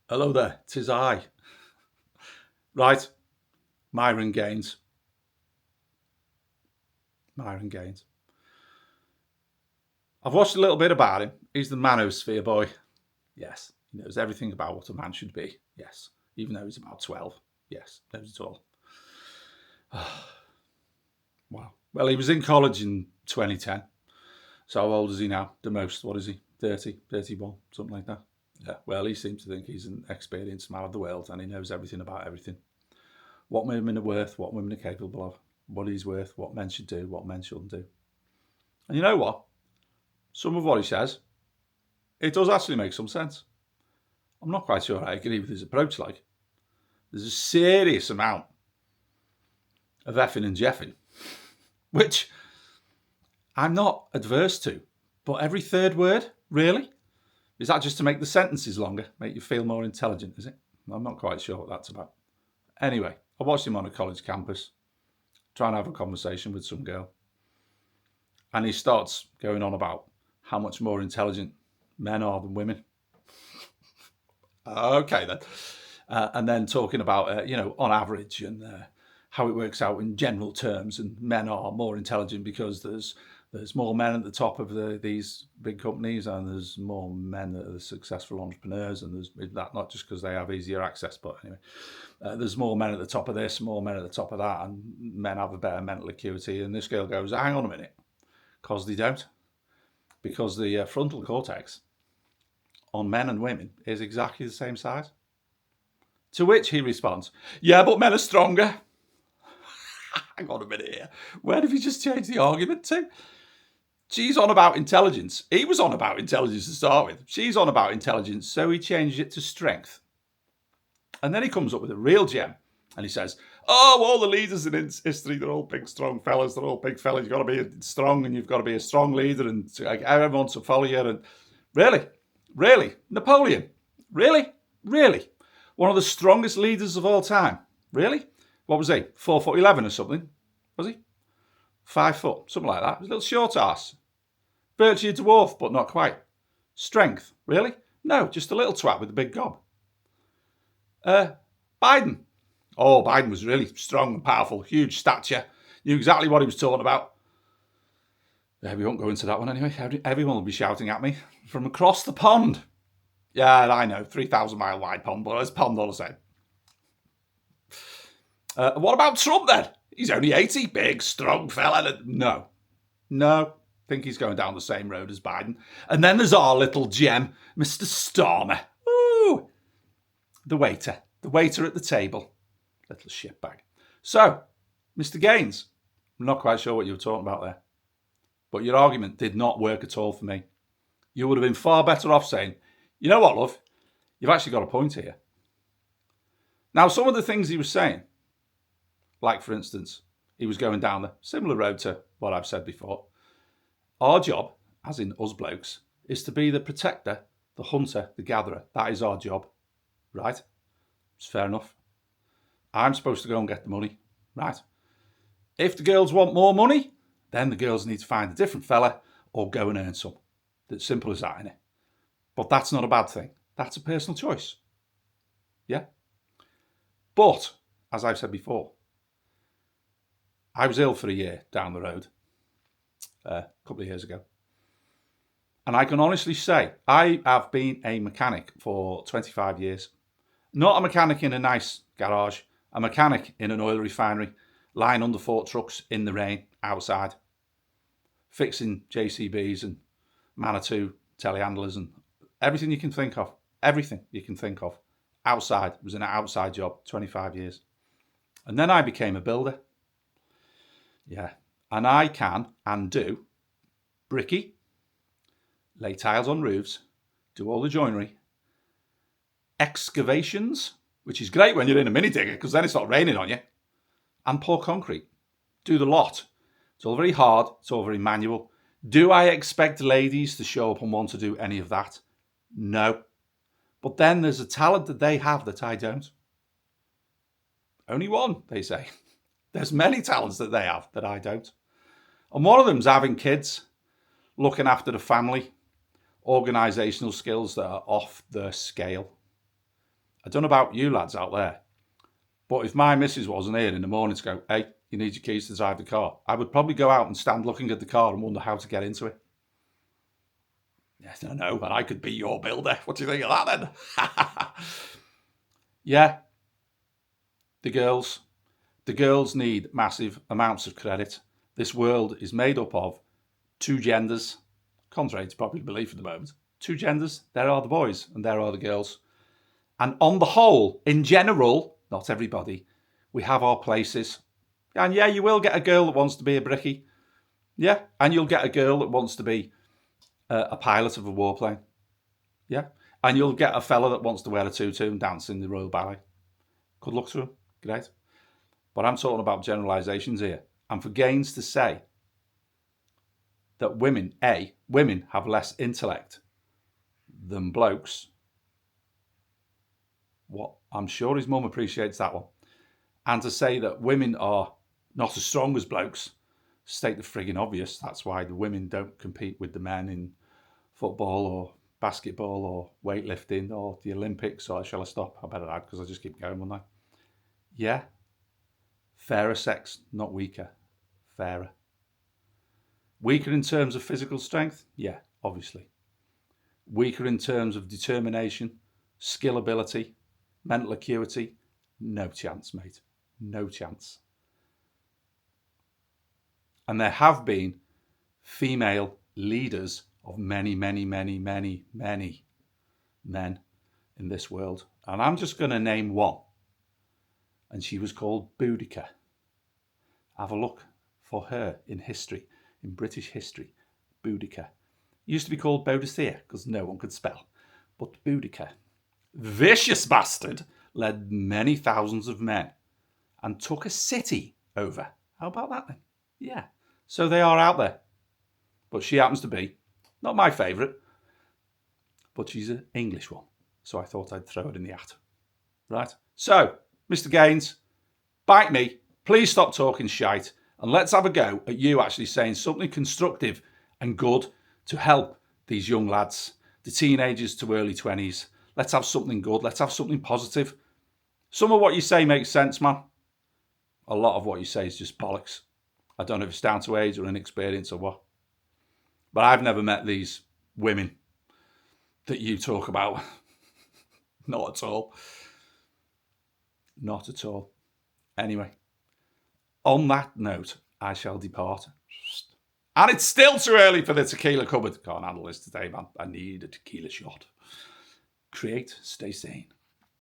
Hello there, 'tis I. Right, Myron Gaines. Myron Gaines. I've watched a little bit about him. He's the manosphere boy. Yes, he knows everything about what a man should be. Yes, even though he's about 12. Yes, knows it all. Wow. Well, he was in college in 2010. So how old is he now? The most, what is he? 30, 31, something like that. Yeah, well, he seems to think he's an experienced man of the world and he knows everything about everything. What women are worth, what women are capable of, what he's worth, what men should do, what men shouldn't do. And you know what? Some of what he says, it does actually make some sense. I'm not quite sure I agree with his approach. Like, there's a serious amount of effing and jeffing, which I'm not adverse to. But every third word, really? Is that just to make the sentences longer, make you feel more intelligent, is it? I'm not quite sure what that's about. Anyway, I watched him on a college campus, trying to have a conversation with some girl. And he starts going on about how much more intelligent men are than women. Okay, then. And then talking about, on average and how it works out in general terms. And men are more intelligent because there's more men at the top of these big companies and there's more men that are successful entrepreneurs. And there's that not just because they have easier access, but anyway, there's more men at the top of this, more men at the top of that, and men have a better mental acuity. And this girl goes, hang on a minute, because they don't. Because the frontal cortex on men and women is exactly the same size. To which he responds, yeah, but men are stronger. Hang on a minute here. Where have you just changed the argument to? She's on about intelligence. He was on about intelligence to start with. She's on about intelligence, so he changed it to strength. And then he comes up with a real gem. And he says, oh, all the leaders in history, they're all big, strong fellas. They're all big fellas. You've got to be strong and you've got to be a strong leader and everyone to follow you. And really? Napoleon? Really? One of the strongest leaders of all time? Really? What was he? 4'11" or something? Was he? 5 foot, something like that. He was a little short ass. Virtually a dwarf, but not quite. Strength? Really? No, just a little twat with a big gob. Biden. Oh, Biden was really strong and powerful, huge stature, knew exactly what he was talking about. Yeah, we won't go into that one anyway. Everyone will be shouting at me from across the pond. Yeah, I know, 3,000-mile wide pond, but it's pond all the same. What about Trump then? He's only 80, big, strong fella. No, think he's going down the same road as Biden. And then there's our little gem, Mr. Starmer. Ooh, the waiter at the table. Little shitbag. So, Mr. Gaines, I'm not quite sure what you were talking about there, but your argument did not work at all for me. You would have been far better off saying, you know what, love? You've actually got a point here. Now, some of the things he was saying, like, for instance, he was going down the similar road to what I've said before. Our job, as in us blokes, is to be the protector, the hunter, the gatherer. That is our job, right? It's fair enough. I'm supposed to go and get the money, right? If the girls want more money, then the girls need to find a different fella or go and earn some. It's simple as that, innit? But that's not a bad thing. That's a personal choice. Yeah? But, as I've said before, I was ill for a year down the road a couple of years ago. And I can honestly say I have been a mechanic for 25 years. Not a mechanic in a nice garage, a mechanic in an oil refinery, lying under fork trucks in the rain outside, fixing JCBs and Manitou telehandlers and everything you can think of. Everything you can think of. Outside. It was an outside job, 25 years. And then I became a builder. Yeah. And I can and do bricky, lay tiles on roofs, do all the joinery, excavations, which is great when you're in a mini digger because then it's not raining on you, and pour concrete. Do the lot. It's all very hard. It's all very manual. Do I expect ladies to show up and want to do any of that? No. But then there's a talent that they have that I don't. Only one, they say. There's many talents that they have that I don't. And one of them's having kids, looking after the family, organisational skills that are off the scale. I don't know about you lads out there, but if my missus wasn't here in the morning to go, hey, you need your keys to drive the car, I would probably go out and stand looking at the car and wonder how to get into it. Yes, I know, and I could be your builder. What do you think of that then? Yeah, the girls need massive amounts of credit. This world is made up of two genders, contrary to popular belief at the moment. Two genders, there are the boys and there are the girls. And on the whole, in general, not everybody, we have our places. And yeah, you will get a girl that wants to be a brickie. Yeah, and you'll get a girl that wants to be a pilot of a warplane. Yeah, and you'll get a fella that wants to wear a tutu and dance in the Royal Ballet. Good luck to him. Great. But I'm talking about generalisations here. And for Gaines to say that women have less intellect than blokes, what I'm sure his mum appreciates that one. And to say that women are not as strong as blokes, state the frigging obvious. That's why the women don't compete with the men in football or basketball or weightlifting or the Olympics. Or shall I stop? I better add because I just keep going, won't I? Yeah. Fairer sex, not weaker. Fairer. Weaker in terms of physical strength? Yeah, obviously. Weaker in terms of determination, skill ability, mental acuity? No chance, mate. No chance. And there have been female leaders of many, many, many, many, many men in this world. And I'm just going to name one. And she was called Boudica. Have a look for her in history, in British history. Boudica. Used to be called Sadosphere because no one could spell. But Boudica, vicious bastard, led many thousands of men and took a city over. How about that then? Yeah. So they are out there. But she happens to be, not my favourite, but she's an English one. So I thought I'd throw it in the hat. Right? So, Mr. Gaines, bite me. Please stop talking shite. And let's have a go at you actually saying something constructive and good to help these young lads, the teenagers to early 20s. Let's have something good. Let's have something positive. Some of what you say makes sense, man. A lot of what you say is just bollocks. I don't know if it's down to age or inexperience or what. But I've never met these women that you talk about. Not at all. Not at all. Anyway, on that note, I shall depart. And it's still too early for the tequila cupboard. Can't handle this today, man. I need a tequila shot. Create, stay sane.